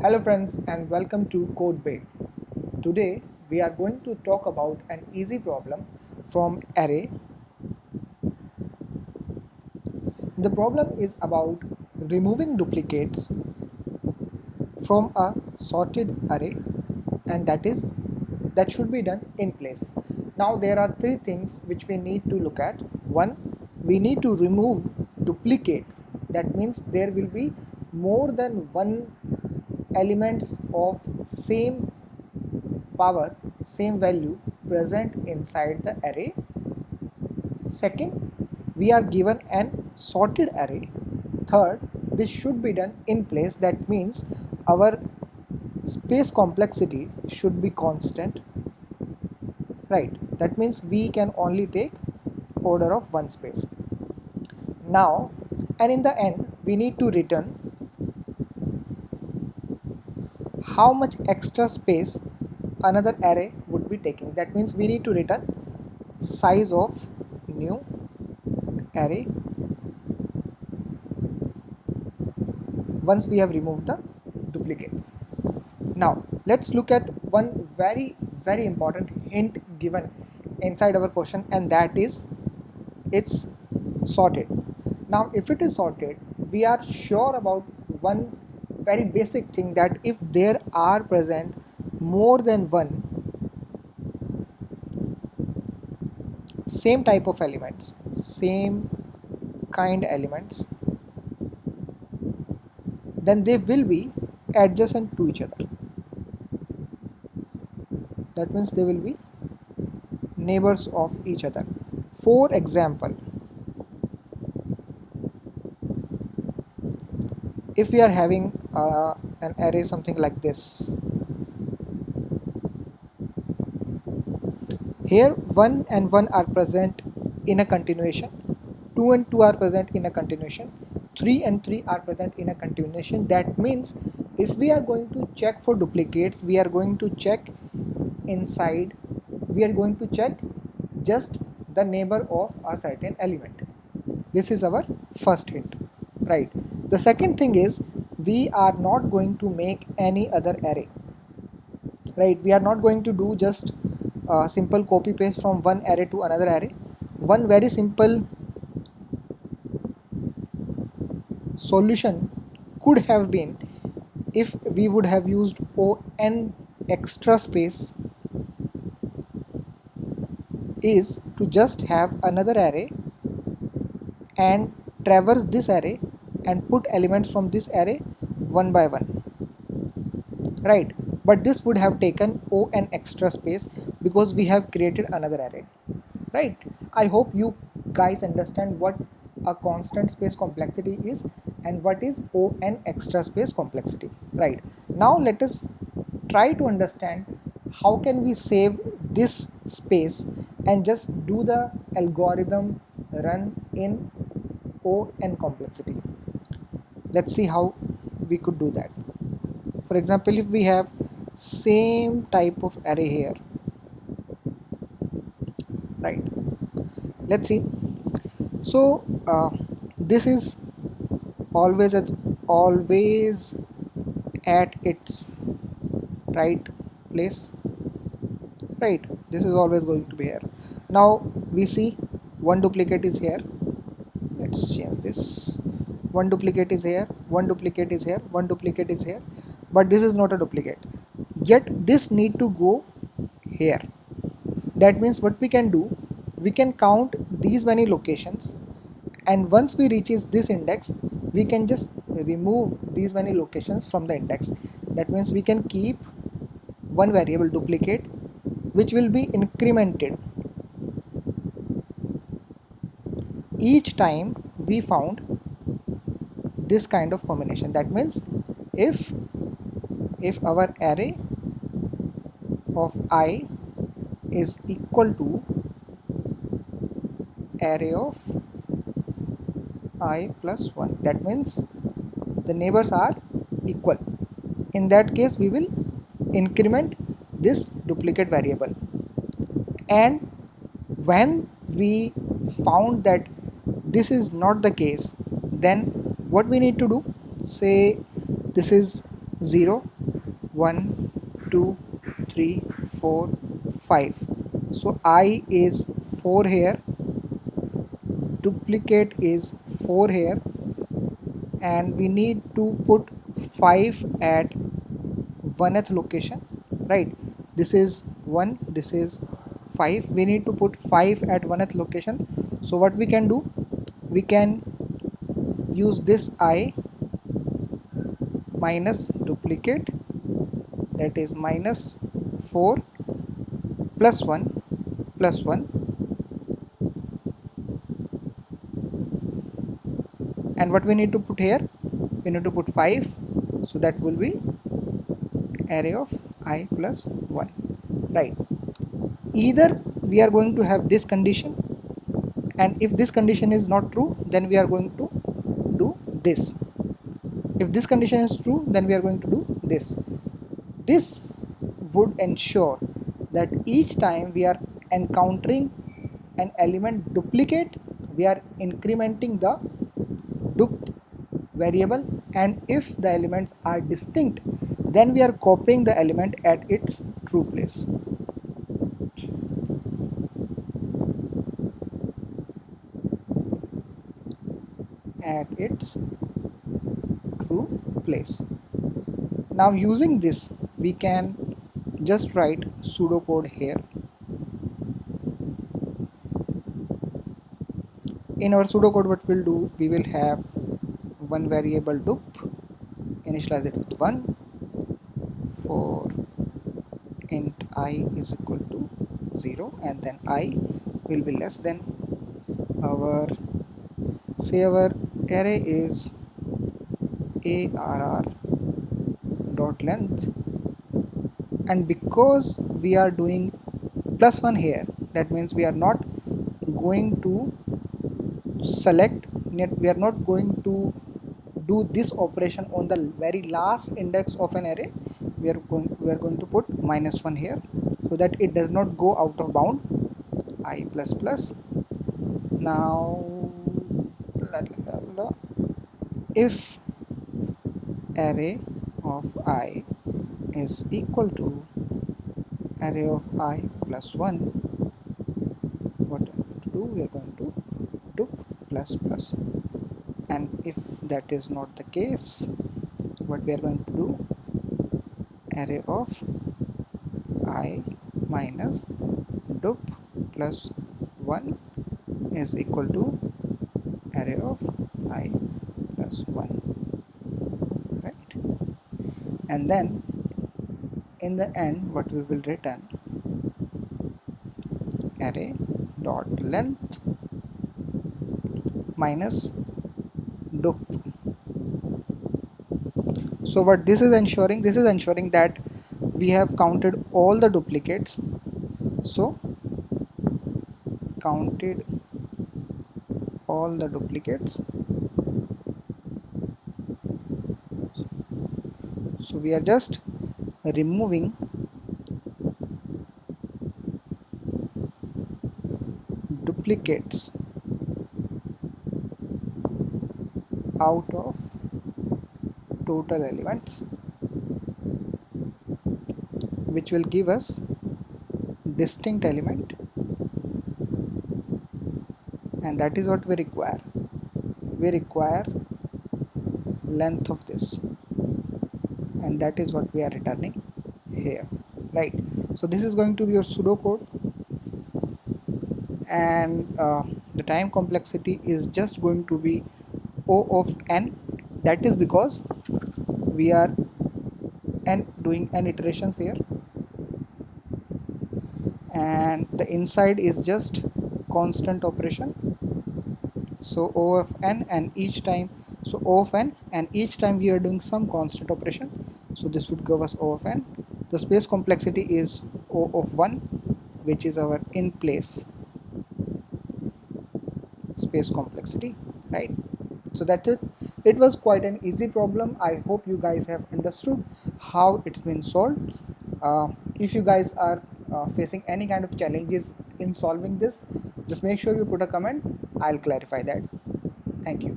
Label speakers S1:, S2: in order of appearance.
S1: Hello friends and welcome to CodeBay. Today we are going to talk about an easy problem from array. The problem is about removing duplicates from a sorted array, and that should be done in place. Now there are three things which we need to look at. One, we need to remove duplicates. That means there will be more than one elements of same power, same value present inside the array. Second, we are given an sorted array. Third, this should be done in place. That means our space complexity should be constant, right? That means we can only take order of one space. Now, and in the end, we need to return how much extra space another array would be taking. That means we need to return size of new array once we have removed the duplicates. Now let's look at one very important hint given inside our question, and that is it's sorted. Now if it is sorted, we are sure about one very basic thing, that if there are present more than one same type of elements, same kind elements, then they will be adjacent to each other. That means they will be neighbors of each other. For example, if we are having an array something like this, here 1 and 1 are present in a continuation, 2 and 2 are present in a continuation, 3 and 3 are present in a continuation. That means if we are going to check for duplicates, we are going to check inside, we are going to check just the neighbor of a certain element. This is our first hint, right? The second thing is we are not going to make any other array, right? We are not going to do just simple copy paste from one array to another array. One very simple solution could have been if we would have used on extra space, is to just have another array and traverse this array and put elements from this array one by one, right? But this would have taken an extra space because we have created another array, right? I hope you guys understand what a constant space complexity is and what is an extra space complexity, right? Now let us try to understand how can we save this space and just do the algorithm run in on complexity. Let's see how we could do that. For example, if we have same type of array here, right? Let's see. So this is always at its right place, right? This is always going to be here. Now we see one duplicate is here. Let's change this. One duplicate is here, one duplicate is here, one duplicate is here, but this is not a duplicate, yet this need to go here. That means what we can do, we can count these many locations, and once we reaches this index, we can just remove these many locations from the index. That means we can keep one variable duplicate which will be incremented each time we found this kind of combination. That means if our array of I is equal to array of I plus 1, that means the neighbors are equal. In that case we will increment this duplicate variable, and when we found that this is not the case, then what we need to do, say this is 0, 1 2 3 4 5. So I is 4 here, duplicate is 4 here, and we need to put 5 at 1th location, right? This is 1, this is 5. We need to put 5 at 1th location. So what we can do, we can use this I minus duplicate, that is minus 4 plus 1 plus 1, and what we need to put here, we need to put 5, so that will be array of I plus 1, right? Either we are going to have this condition, and if this condition is not true, then we are going to do this. If this condition is true, then we are going to do this. This would ensure that each time we are encountering an element duplicate, we are incrementing the dup variable, and if the elements are distinct, then we are copying the element at its true place. At its true place. Now using this, we can just write pseudocode here. In our pseudocode, what we'll do, we will have one variable dup, initialize it with 1 for int I is equal to 0, and then I will be less than our, say our array is arr dot length, and because we are doing plus 1 here, that means we are not going to select, we are not going to do this operation on the very last index of an array. We are going to put -1 here, so that it does not go out of bound. I plus plus. Now if array of I is equal to array of I plus 1, what I'm going to do, we are going to do plus plus, and if that is not the case, what we are going to do, array of I minus dup plus 1 is equal to array of I plus 1, right? And then in the end, what we will return, array dot length minus dup. So what this is ensuring, that we have counted all the duplicates. So counted all the duplicates, so we are just removing duplicates out of total elements, which will give us distinct element, and that is what we require. We require length of this, and that is what we are returning here, right? So this is going to be your pseudocode, and the time complexity is just going to be O of n. That is because we are doing n iterations here, and the inside is just constant operation. So O of n, and each time, so O of n, and each time we are doing some constant operation, so this would give us O of n. The space complexity is O of 1, which is our in place space complexity, right? So that's it. It was quite an easy problem. I hope you guys have understood how it's been solved. If you guys are facing any kind of challenges in solving this, just make sure you put a comment. I'll clarify that. Thank you.